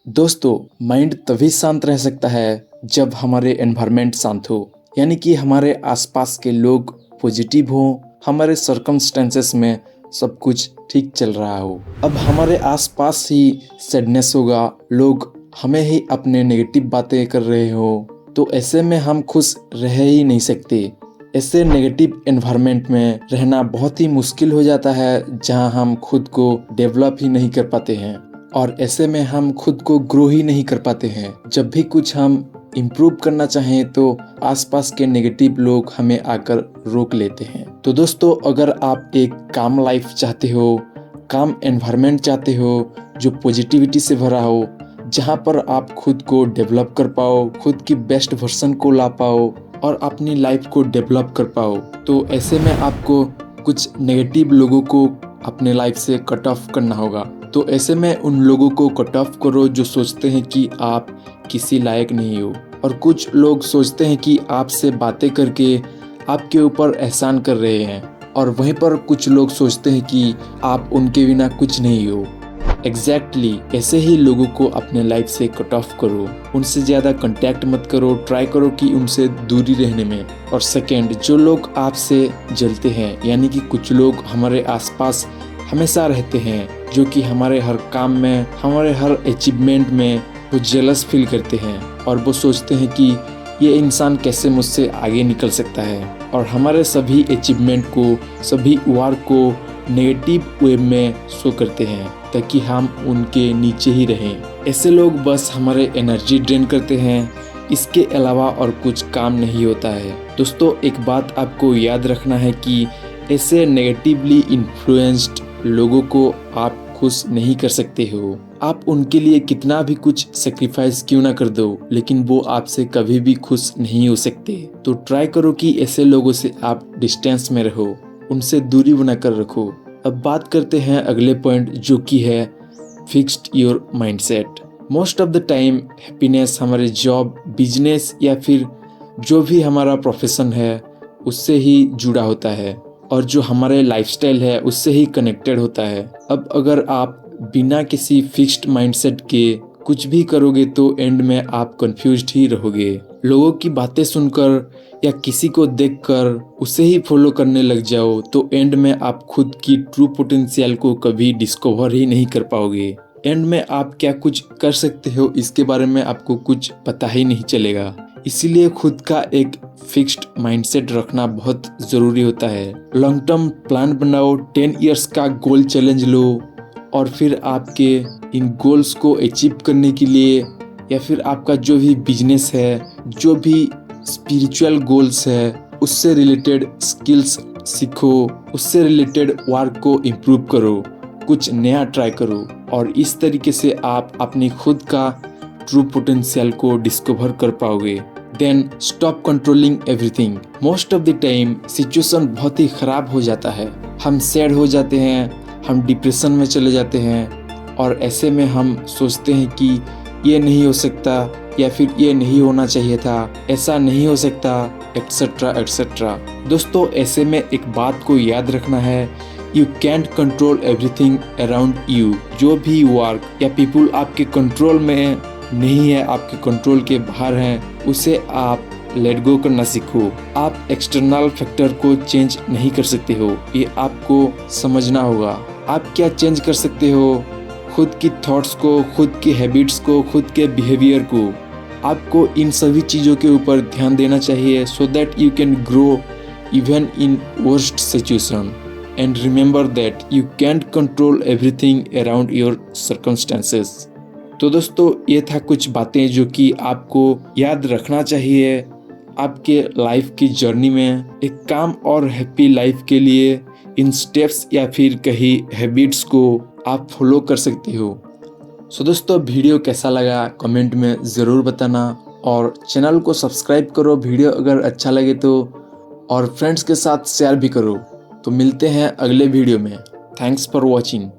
दोस्तों, माइंड तभी शांत रह सकता है जब हमारे एनवायरनमेंट शांत हो, यानी कि हमारे आसपास के लोग पॉजिटिव हों, हमारे सर्कमस्टेंसेस में सब कुछ ठीक चल रहा हो। अब हमारे आसपास ही सैडनेस होगा, लोग हमें ही अपने नेगेटिव बातें कर रहे हो, तो ऐसे में हम खुश रह ही नहीं सकते। ऐसे नेगेटिव एनवायरनमेंट में रहना बहुत ही मुश्किल हो जाता है, जहां हम खुद को डेवलप ही नहीं कर पाते हैं और ऐसे में हम खुद को ग्रो ही नहीं कर पाते हैं। जब भी कुछ हम इम्प्रूव करना चाहें तो आसपास के नेगेटिव लोग हमें आकर रोक लेते हैं। तो दोस्तों, अगर आप एक काम लाइफ चाहते हो, काम एनवायरनमेंट चाहते हो जो पॉजिटिविटी से भरा हो, जहां पर आप खुद को डेवलप कर पाओ, खुद की बेस्ट वर्जन को ला पाओ और अपनी लाइफ को डेवलप कर पाओ, तो ऐसे में आपको कुछ नेगेटिव लोगों को अपने लाइफ से कट ऑफ करना होगा। तो ऐसे में उन लोगों को कट ऑफ करो जो सोचते हैं कि आप किसी लायक नहीं हो, और कुछ लोग सोचते हैं कि आपसे बातें करके आपके ऊपर एहसान कर रहे हैं, और वहीं पर कुछ लोग सोचते हैं कि आप उनके बिना कुछ नहीं हो। एग्जैक्टली ऐसे ही लोगों को अपने लाइफ से कट ऑफ करो, उनसे ज़्यादा कांटेक्ट मत करो, ट्राई करो कि उनसे दूरी रहने में। और सेकेंड, जो लोग आपसे जलते हैं, यानी कि कुछ लोग हमारे आसपास हमेशा रहते हैं जो कि हमारे हर काम में, हमारे हर अचीवमेंट में वो जेलस फील करते हैं और वो सोचते हैं कि ये इंसान कैसे मुझसे आगे निकल सकता है, और हमारे सभी अचीवमेंट को, सभी वर्क को नेगेटिव वे में शो करते हैं ताकि हम उनके नीचे ही रहें। ऐसे लोग बस हमारे एनर्जी ड्रेन करते हैं, इसके अलावा और कुछ काम नहीं होता है। दोस्तों, एक बात आपको याद रखना है कि ऐसे नेगेटिवली इन्फ्लुएंस्ड लोगों को आप खुश नहीं कर सकते हो। आप उनके लिए कितना भी कुछ सेक्रीफाइस क्यों ना कर दो, लेकिन वो आपसे कभी भी खुश नहीं हो सकते। तो ट्राई करो कि ऐसे लोगों से आप डिस्टेंस में रहो, उनसे दूरी बनाकर रखो। अब बात करते हैं अगले पॉइंट, जो कि है fixed your mindset. Most of the time happiness हमारे जॉब, बिजनेस या फिर जो भी हमारा प्रोफेशन है उससे ही जुड़ा होता है, और जो हमारे लाइफस्टाइल है उससे ही कनेक्टेड होता है। अब अगर आप बिना किसी फिक्स्ड माइंडसेट के कुछ भी करोगे तो एंड में आप कंफ्यूज्ड ही रहोगे। लोगों की बातें सुनकर या किसी को देखकर उसे ही फॉलो करने लग जाओ तो एंड में आप खुद की ट्रू पोटेंशियल को कभी डिस्कवर ही नहीं कर पाओगे। एंड में आप क्या कुछ कर सकते हो इसके बारे में आपको कुछ पता ही नहीं चलेगा। इसीलिए खुद का एक फिक्स्ड माइंडसेट रखना बहुत ज़रूरी होता है। लॉन्ग टर्म प्लान बनाओ, 10 इयर्स का गोल चैलेंज लो, और फिर आपके इन गोल्स को अचीव करने के लिए, या फिर आपका जो भी बिजनेस है, जो भी स्पिरिचुअल गोल्स है, उससे रिलेटेड स्किल्स सीखो, उससे रिलेटेड वर्क को इम्प्रूव करो, कुछ नया ट्राई करो, और इस तरीके से आप अपनी खुद का ट्रू पोटेंशियल को डिस्कवर कर पाओगे। Then stop controlling everything. Most of the time situation बहुत ही ख़राब हो जाता है, हम सैड हो जाते हैं, हम डिप्रेशन में चले जाते हैं, और ऐसे में हम सोचते हैं कि ये नहीं हो सकता, या फिर ये नहीं होना चाहिए था, ऐसा नहीं हो सकता, एक्सेट्रा एक्सेट्रा। दोस्तों, ऐसे में एक बात को याद रखना है, you can't control everything around you. जो भी वर्क या पीपल आपके कंट्रोल में नहीं है, आपके कंट्रोल के बाहर हैं, उसे आप लेट गो करना सीखो। आप एक्सटर्नल फैक्टर को चेंज नहीं कर सकते हो, ये आपको समझना होगा। आप क्या चेंज कर सकते हो? खुद की थॉट्स को, खुद की हैबिट्स को, खुद के बिहेवियर को। आपको इन सभी चीज़ों के ऊपर ध्यान देना चाहिए so that you can grow even in worst situation. And remember that you can't control everything around your circumstances. तो दोस्तों, ये था कुछ बातें जो कि आपको याद रखना चाहिए आपके लाइफ की जर्नी में। एक काम और हैप्पी लाइफ के लिए इन स्टेप्स या फिर कहीं हैबिट्स को आप फॉलो कर सकते हो। सो दोस्तों, वीडियो कैसा लगा कमेंट में ज़रूर बताना, और चैनल को सब्सक्राइब करो वीडियो अगर अच्छा लगे तो, और फ्रेंड्स के साथ शेयर भी करो। तो मिलते हैं अगले वीडियो में। Thanks for watching.